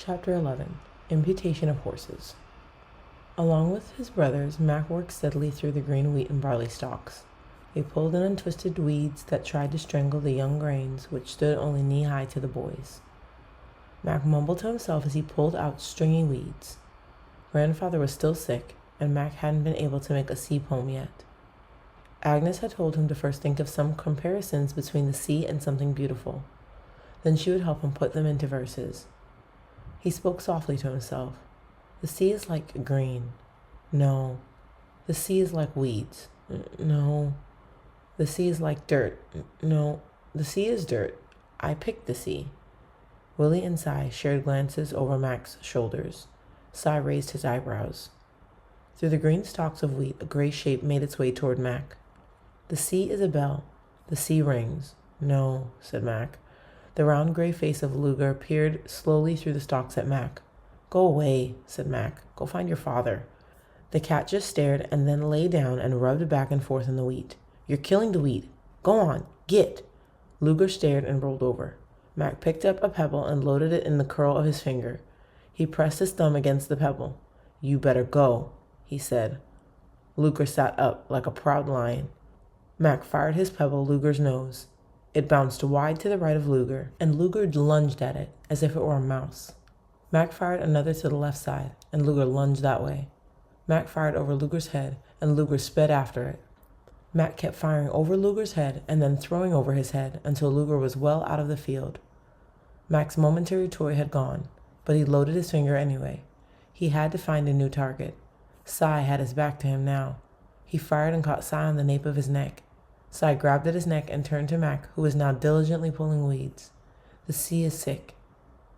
Chapter 11. Imputation of Horses. Along with his brothers, Mac worked steadily through the green wheat and barley stalks. He pulled and untwisted weeds that tried to strangle the young grains, which stood only knee-high to the boys. Mac mumbled to himself as he pulled out stringy weeds. Grandfather was still sick, and Mac hadn't been able to make a sea poem yet. Agnes had told him to first think of some comparisons between the sea and something beautiful. Then she would help him put them into verses. He spoke softly to himself. The sea is like green. No. The sea is like weeds. No. The sea is like dirt. No. The sea is dirt. I picked the sea. Willie and Cy shared glances over Mac's shoulders. Cy raised his eyebrows. Through the green stalks of wheat, a gray shape made its way toward Mac. The sea is a bell. The sea rings. No, said Mac. The round gray face of Luger peered slowly through the stalks at Mac. Go away, said Mac. Go find your father. The cat just stared and then lay down and rubbed back and forth in the wheat. You're killing the wheat. Go on, get. Luger stared and rolled over. Mac picked up a pebble and loaded it in the curl of his finger. He pressed his thumb against the pebble. You better go, he said. Luger sat up like a proud lion. Mac fired his pebble Luger's nose. It bounced wide to the right of Luger, and Luger lunged at it as if it were a mouse. Mac fired another to the left side, and Luger lunged that way. Mac fired over Luger's head, and Luger sped after it. Mac kept firing over Luger's head and then throwing over his head until Luger was well out of the field. Mac's momentary toy had gone, but he loaded his finger anyway. He had to find a new target. Cy had his back to him now. He fired and caught Cy on the nape of his neck. Cy grabbed at his neck and turned to Mac, who was now diligently pulling weeds. The sea is sick.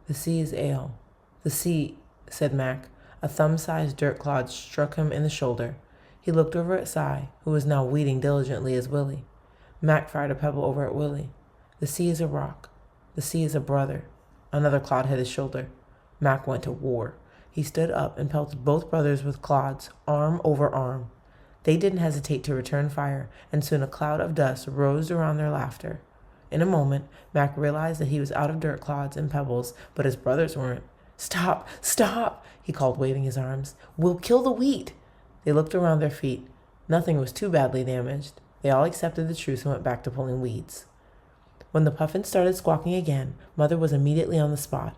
The sea is ill. The sea, said Mac. A thumb-sized dirt clod struck him in the shoulder. He looked over at Cy, who was now weeding diligently as Willie. Mac fired a pebble over at Willie. The sea is a rock. The sea is a brother. Another clod hit his shoulder. Mac went to war. He stood up and pelted both brothers with clods, arm over arm. They didn't hesitate to return fire, and soon a cloud of dust rose around their laughter. In a moment, Mac realized that he was out of dirt clods and pebbles, but his brothers weren't. Stop! Stop! He called, waving his arms. We'll kill the wheat! They looked around their feet. Nothing was too badly damaged. They all accepted the truth and went back to pulling weeds. When the puffin started squawking again, Mother was immediately on the spot.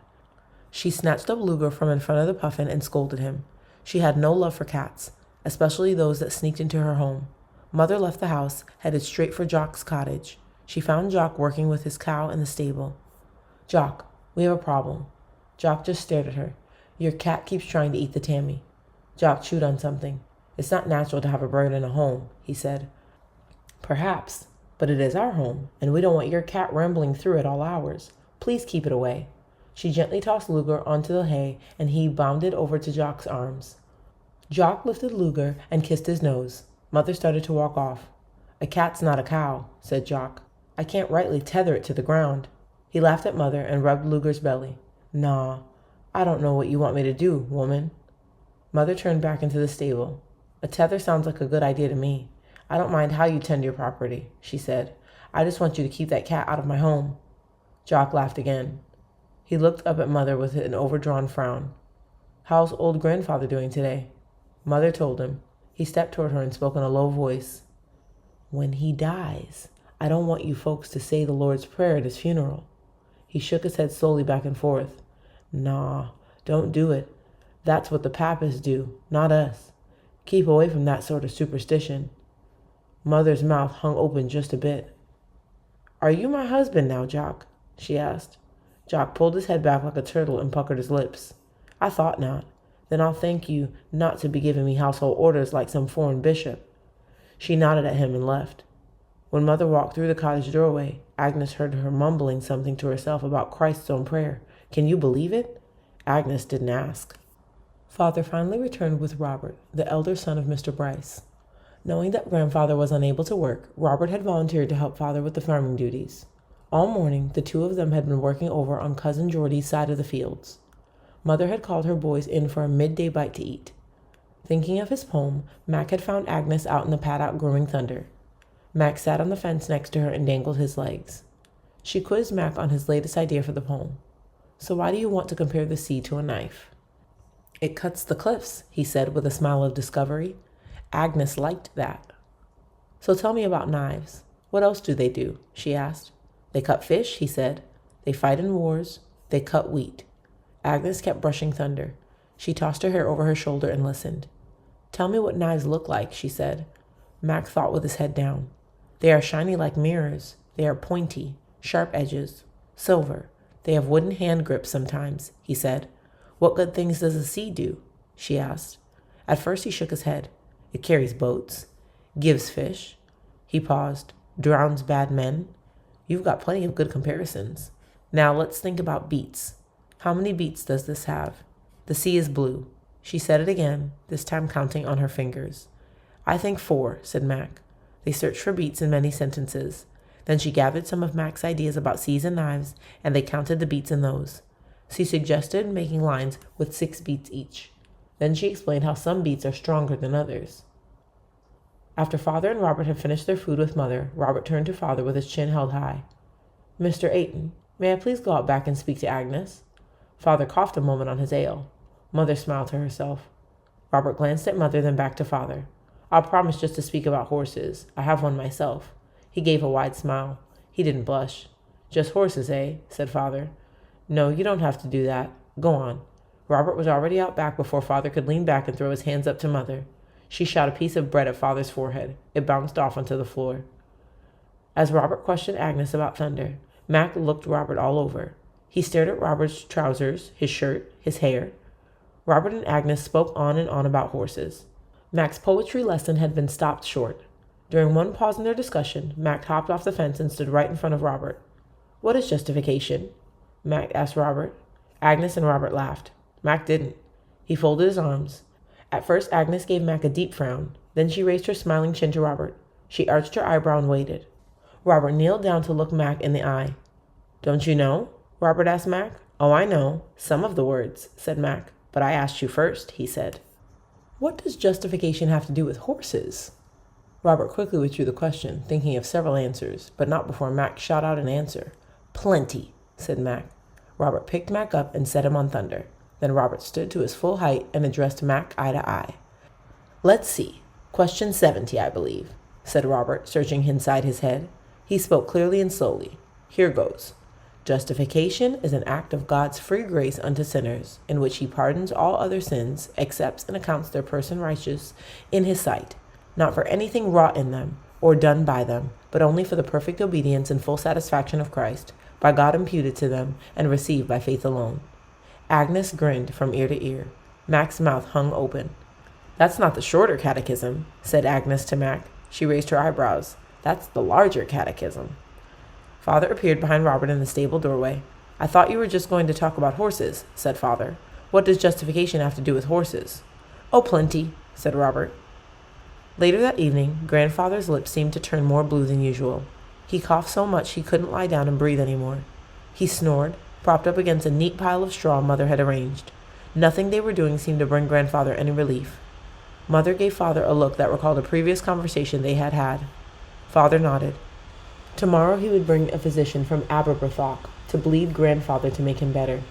She snatched up Luger from in front of the puffin and scolded him. She had no love for cats, especially those that sneaked into her home. Mother left the house, headed straight for Jock's cottage. She found Jock working with his cow in the stable. Jock, we have a problem. Jock just stared at her. Your cat keeps trying to eat the Tammy. Jock chewed on something. It's not natural to have a bird in a home, he said. Perhaps, but it is our home, and we don't want your cat rambling through at all hours. Please keep it away. She gently tossed Luger onto the hay, and he bounded over to Jock's arms. Jock lifted Luger and kissed his nose. Mother started to walk off. A cat's not a cow, said Jock. I can't rightly tether it to the ground. He laughed at Mother and rubbed Luger's belly. Nah, I don't know what you want me to do, woman. Mother turned back into the stable. A tether sounds like a good idea to me. I don't mind how you tend your property, she said. I just want you to keep that cat out of my home. Jock laughed again. He looked up at Mother with an overdrawn frown. How's old grandfather doing today? Mother told him. He stepped toward her and spoke in a low voice. When he dies, I don't want you folks to say the Lord's Prayer at his funeral. He shook his head slowly back and forth. Nah, don't do it. That's what the Papists do, not us. Keep away from that sort of superstition. Mother's mouth hung open just a bit. Are you my husband now, Jock? She asked. Jock pulled his head back like a turtle and puckered his lips. I thought not. Then I'll thank you not to be giving me household orders like some foreign bishop. She nodded at him and left. When Mother walked through the cottage doorway, Agnes heard her mumbling something to herself about Christ's own prayer. Can you believe it? Agnes didn't ask. Father finally returned with Robert, the elder son of Mr. Bryce. Knowing that grandfather was unable to work, Robert had volunteered to help Father with the farming duties. All morning, the two of them had been working over on Cousin Geordie's side of the fields. Mother had called her boys in for a midday bite to eat. Thinking of his poem, Mac had found Agnes out in the paddock growing thunder. Mac sat on the fence next to her and dangled his legs. She quizzed Mac on his latest idea for the poem. So why do you want to compare the sea to a knife? It cuts the cliffs, he said with a smile of discovery. Agnes liked that. So tell me about knives. What else do they do? She asked. They cut fish, he said. They fight in wars. They cut wheat. Agnes kept brushing Thunder. She tossed her hair over her shoulder and listened. Tell me what knives look like, she said. Mac thought with his head down. They are shiny like mirrors. They are pointy, sharp edges, silver. They have wooden hand grips sometimes, he said. What good things does the sea do? She asked. At first he shook his head. It carries boats, gives fish. He paused. Drowns bad men. You've got plenty of good comparisons. Now let's think about beats. How many beats does this have? The sea is blue. She said it again, this time counting on her fingers. I think 4, said Mac. They searched for beats in many sentences. Then she gathered some of Mac's ideas about seas and knives, and they counted the beats in those. She suggested making lines with 6 beats each. Then she explained how some beats are stronger than others. After Father and Robert had finished their food with Mother, Robert turned to Father with his chin held high. Mr. Ayton, may I please go out back and speak to Agnes? Father coughed a moment on his ale. Mother smiled to herself. Robert glanced at Mother, then back to Father. I'll promise just to speak about horses. I have one myself. He gave a wide smile. He didn't blush. Just horses, eh? Said Father. No, you don't have to do that. Go on. Robert was already out back before Father could lean back and throw his hands up to Mother. She shot a piece of bread at Father's forehead. It bounced off onto the floor. As Robert questioned Agnes about Thunder, Mac looked Robert all over. He stared at Robert's trousers, his shirt, his hair. Robert and Agnes spoke on and on about horses. Mac's poetry lesson had been stopped short. During one pause in their discussion, Mac hopped off the fence and stood right in front of Robert. What is justification? Mac asked Robert. Agnes and Robert laughed. Mac didn't. He folded his arms. At first, Agnes gave Mac a deep frown. Then she raised her smiling chin to Robert. She arched her eyebrow and waited. Robert kneeled down to look Mac in the eye. Don't you know? Robert asked Mac. Oh, I know. Some of the words, said Mac. But I asked you first, he said. What does justification have to do with horses? Robert quickly withdrew the question, thinking of several answers, but not before Mac shot out an answer. Plenty, said Mac. Robert picked Mac up and set him on Thunder. Then Robert stood to his full height and addressed Mac eye to eye. Let's see. Question 70, I believe, said Robert, searching inside his head. He spoke clearly and slowly. Here goes. Justification is an act of God's free grace unto sinners, in which he pardons all other sins, accepts and accounts their person righteous in his sight, not for anything wrought in them or done by them, but only for the perfect obedience and full satisfaction of Christ, by God imputed to them and received by faith alone. Agnes grinned from ear to ear. Mac's mouth hung open. That's not the shorter catechism, said Agnes to Mac. She raised her eyebrows. That's the larger catechism. Father appeared behind Robert in the stable doorway. I thought you were just going to talk about horses, said Father. What does justification have to do with horses? Oh, plenty, said Robert. Later that evening, Grandfather's lips seemed to turn more blue than usual. He coughed so much he couldn't lie down and breathe anymore. He snored, propped up against a neat pile of straw Mother had arranged. Nothing they were doing seemed to bring Grandfather any relief. Mother gave Father a look that recalled a previous conversation they had had. Father nodded. Tomorrow he would bring a physician from Aberbrothock to bleed Grandfather to make him better.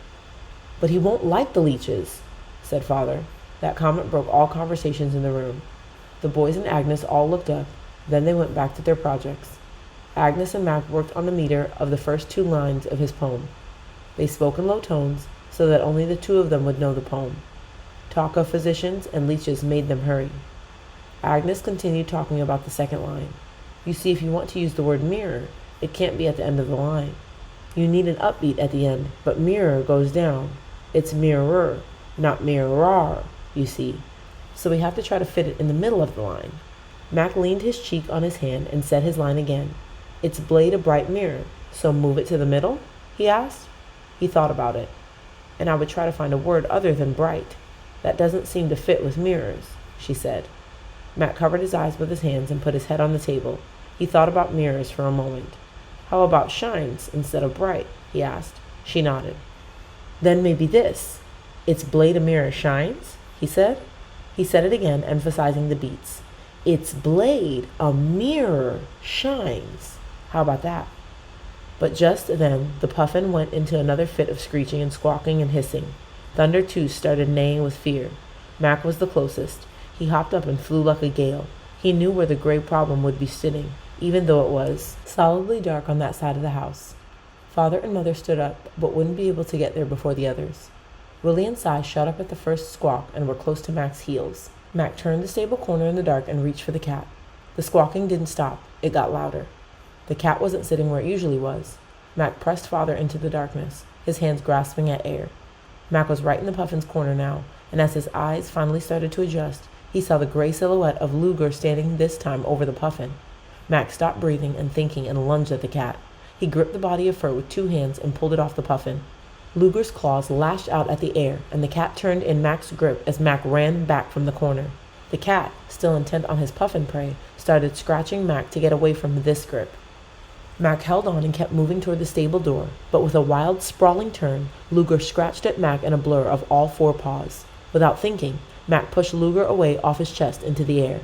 But he won't like the leeches, said Father. That comment broke all conversations in the room. The boys and Agnes all looked up. Then they went back to their projects. Agnes and Mac worked on the meter of the first 2 lines of his poem. They spoke in low tones so that only the 2 of them would know the poem. Talk of physicians and leeches made them hurry. Agnes continued talking about the second line. You see, if you want to use the word mirror, it can't be at the end of the line. You need an upbeat at the end, but mirror goes down. It's mirror, not mirror, you see. So we have to try to fit it in the middle of the line. Mac leaned his cheek on his hand and said his line again. It's blade a bright mirror, so move it to the middle? He asked. He thought about it. And I would try to find a word other than bright. That doesn't seem to fit with mirrors, she said. Mac covered his eyes with his hands and put his head on the table. He thought about mirrors for a moment. How about shines instead of bright? He asked. She nodded. Then maybe this. It's blade a mirror shines, he said. He said it again, emphasizing the beats. It's blade a mirror shines. How about that? But just then the puffin went into another fit of screeching and squawking and hissing. Thunder, too, started neighing with fear. Mac was the closest. He hopped up and flew like a gale. He knew where the gray problem would be sitting, even though it was solidly dark on that side of the house. Father and Mother stood up, but wouldn't be able to get there before the others. Willie and Cy shot up at the first squawk and were close to Mac's heels. Mac turned the stable corner in the dark and reached for the cat. The squawking didn't stop. It got louder. The cat wasn't sitting where it usually was. Mac pressed Father into the darkness, his hands grasping at air. Mac was right in the puffin's corner now, and as his eyes finally started to adjust, he saw the gray silhouette of Luger standing this time over the puffin. Mac stopped breathing and thinking and lunged at the cat. He gripped the body of fur with 2 hands and pulled it off the puffin. Luger's claws lashed out at the air, and the cat turned in Mac's grip as Mac ran back from the corner. The cat, still intent on his puffin prey, started scratching Mac to get away from this grip. Mac held on and kept moving toward the stable door, but with a wild, sprawling turn, Luger scratched at Mac in a blur of all 4 paws. Without thinking, Mac pushed Luger away off his chest into the air.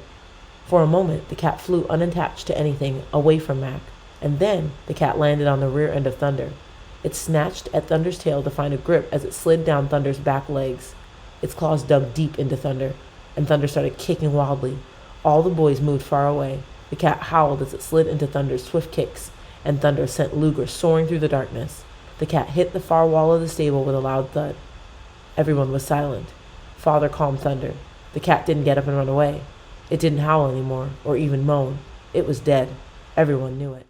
For a moment, the cat flew unattached to anything, away from Mac, and then the cat landed on the rear end of Thunder. It snatched at Thunder's tail to find a grip as it slid down Thunder's back legs. Its claws dug deep into Thunder, and Thunder started kicking wildly. All the boys moved far away. The cat howled as it slid into Thunder's swift kicks, and Thunder sent Luger soaring through the darkness. The cat hit the far wall of the stable with a loud thud. Everyone was silent. Father calmed Thunder. The cat didn't get up and run away. It didn't howl anymore, or even moan. It was dead. Everyone knew it.